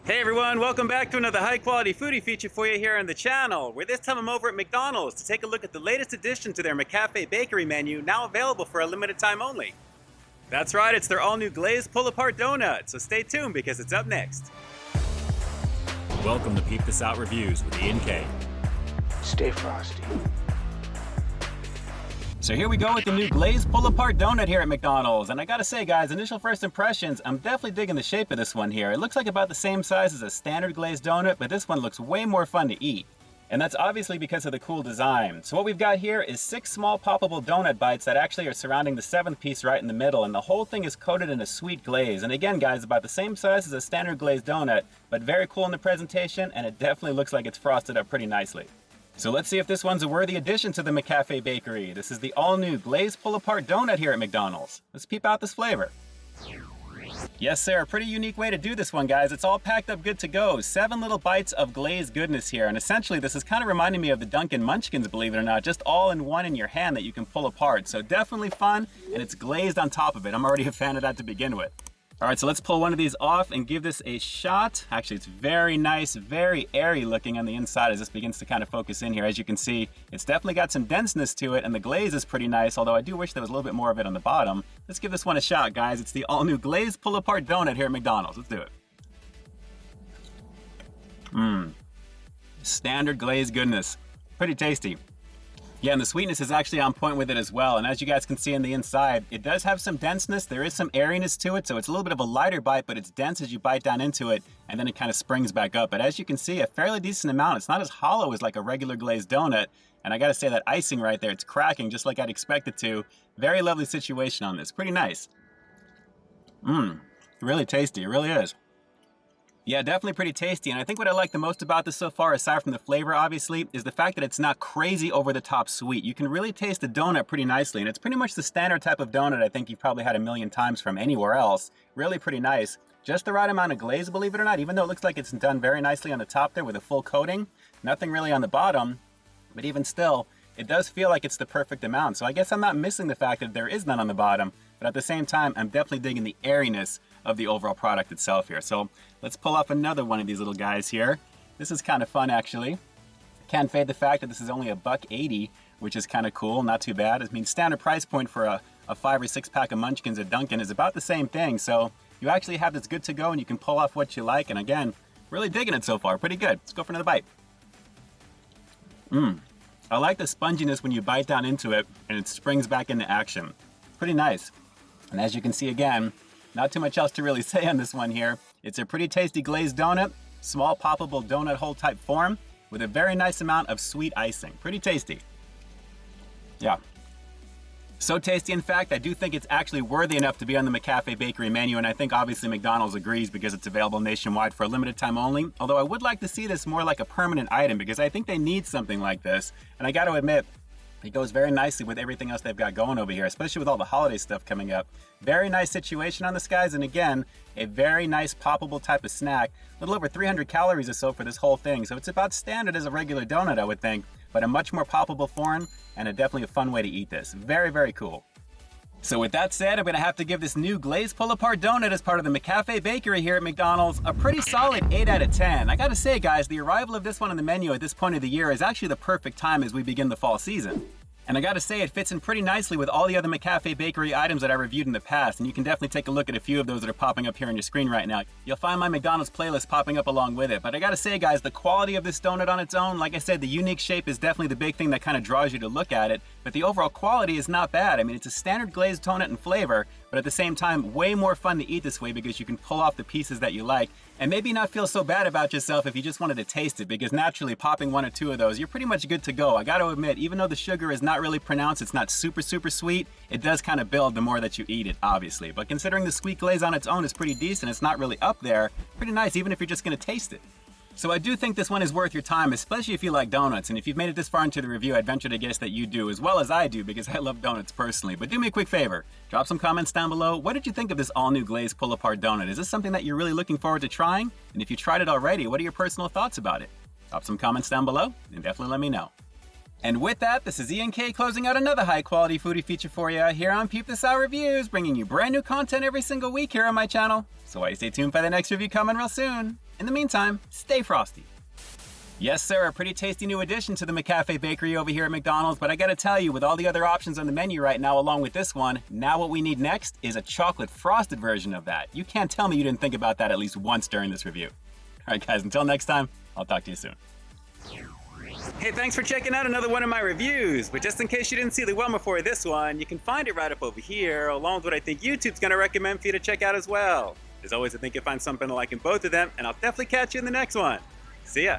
Hey everyone, welcome back to another high quality foodie feature for you here on the channel, where this time I'm over at McDonald's to take a look at the latest addition to their McCafe bakery menu, now available for a limited time only. That's right, it's their all new glazed pull apart donut, so stay tuned because it's up next. Welcome to Peep This Out Reviews with Ian K. Stay frosty. So here we go with the new glazed pull-apart donut here at McDonald's. And I gotta say guys, initial first impressions, I'm definitely digging the shape of this one here. It looks like about the same size as a standard glazed donut, but this one looks way more fun to eat. And that's obviously because of the cool design. So what we've got here is 6 small poppable donut bites that actually are surrounding the 7th piece right in the middle, and the whole thing is coated in a sweet glaze. And again guys, about the same size as a standard glazed donut, but very cool in the presentation, and it definitely looks like it's frosted up pretty nicely. So let's see if this one's a worthy addition to the McCafe bakery. This is the all-new glazed pull-apart donut here at McDonald's. Let's peep out this flavor. Yes sir, a pretty unique way to do this one guys. It's all packed up good to go. 7 little bites of glazed goodness here, and essentially this is kind of reminding me of the Dunkin' Munchkins, believe it or not, just all in one in your hand that you can pull apart. So definitely fun, and it's glazed on top of it. I'm already a fan of that to begin with. All right, so let's pull one of these off and give this a shot. Actually, it's very nice, very airy looking on the inside as this begins to kind of focus in here. As you can see, it's definitely got some denseness to it, and the glaze is pretty nice, although I do wish there was a little bit more of it on the bottom. Let's give this one a shot, guys. It's the all-new glazed pull-apart donut here at McDonald's. Let's do it. Standard glazed goodness. Pretty tasty. Yeah, and the sweetness is actually on point with it as well. And as you guys can see on the inside, it does have some denseness. There is some airiness to it, so it's a little bit of a lighter bite, but it's dense as you bite down into it, and then it kind of springs back up. But as you can see, a fairly decent amount. It's not as hollow as like a regular glazed donut. And I gotta say, that icing right there, it's cracking just like I'd expect it to. Very lovely situation on this. Pretty nice. Really tasty. It really is. Yeah, definitely pretty tasty, and I think what I like the most about this so far, aside from the flavor obviously, is the fact that it's not crazy over the top sweet. You can really taste the donut pretty nicely, and it's pretty much the standard type of donut I think you've probably had a million times from anywhere else. Really pretty nice. Just the right amount of glaze, believe it or not, even though it looks like it's done very nicely on the top there with a full coating. Nothing really on the bottom, but even still, it does feel like it's the perfect amount. So I guess I'm not missing the fact that there is none on the bottom, but at the same time, I'm definitely digging the airiness of the overall product itself here. So let's pull off another one of these little guys here. This is kind of fun actually. Can't fade the fact that this is only $1.80, which is kind of cool, not too bad. I mean, standard price point for a 5 or 6 pack of Munchkins at Dunkin' is about the same thing. So you actually have this good to go and you can pull off what you like. And again, really digging it so far, pretty good. Let's go for another bite. I like the sponginess when you bite down into it and it springs back into action. Pretty nice. And as you can see again, not too much else to really say on this one here. It's a pretty tasty glazed donut, small poppable donut hole type form with a very nice amount of sweet icing. Pretty tasty. Yeah. So tasty, in fact, I do think it's actually worthy enough to be on the McCafe bakery menu, and I think obviously McDonald's agrees because it's available nationwide for a limited time only. Although I would like to see this more like a permanent item because I think they need something like this. And I got to admit, it goes very nicely with everything else they've got going over here, especially with all the holiday stuff coming up. Very nice situation on this, guys, and again, a very nice poppable type of snack. A little over 300 calories or so for this whole thing, so it's about standard as a regular donut, I would think, but a much more poppable form, and definitely a fun way to eat this. Very, very cool. So with that said, I'm going to have to give this new glazed pull-apart donut as part of the McCafe bakery here at McDonald's a pretty solid 8 out of 10. I gotta say guys, the arrival of this one on the menu at this point of the year is actually the perfect time as we begin the fall season. And I gotta say, it fits in pretty nicely with all the other McCafe bakery items that I reviewed in the past, and you can definitely take a look at a few of those that are popping up here on your screen right now. You'll find my McDonald's playlist popping up along with it. But I gotta say guys, the quality of this donut on its own, like I said, the unique shape is definitely the big thing that kind of draws you to look at it, but the overall quality is not bad. I mean, it's a standard glazed donut in flavor, but at the same time, way more fun to eat this way because you can pull off the pieces that you like, and maybe not feel so bad about yourself if you just wanted to taste it, because naturally popping 1 or 2 of those, you're pretty much good to go. I gotta admit, even though the sugar is not really pronounced, it's not super sweet, it does kind of build the more that you eat it, obviously. But considering the sweet glaze on its own is pretty decent, it's not really up there, pretty nice even if you're just gonna taste it. So I do think this one is worth your time, especially if you like donuts, and if you've made it this far into the review, I'd venture to guess that you do, as well as I do, because I love donuts personally. But do me a quick favor, drop some comments down below. What did you think of this all-new glazed pull-apart donut? Is this something that you're really looking forward to trying? And if you tried it already, what are your personal thoughts about it? Drop some comments down below, and definitely let me know. And with that, this is Ian K closing out another high-quality foodie feature for you here on Peep This Out Reviews, bringing you brand new content every single week here on my channel. So why stay tuned for the next review coming real soon. In the meantime, stay frosty. Yes, sir, a pretty tasty new addition to the McCafe Bakery over here at McDonald's, but I gotta tell you, with all the other options on the menu right now along with this one, now what we need next is a chocolate frosted version of that. You can't tell me you didn't think about that at least once during this review. Alright guys, until next time, I'll talk to you soon. Hey, thanks for checking out another one of my reviews, but just in case you didn't see the one before this one, you can find it right up over here, along with what I think YouTube's gonna recommend for you to check out as well. As always, I think you'll find something to like in both of them, and I'll definitely catch you in the next one. See ya!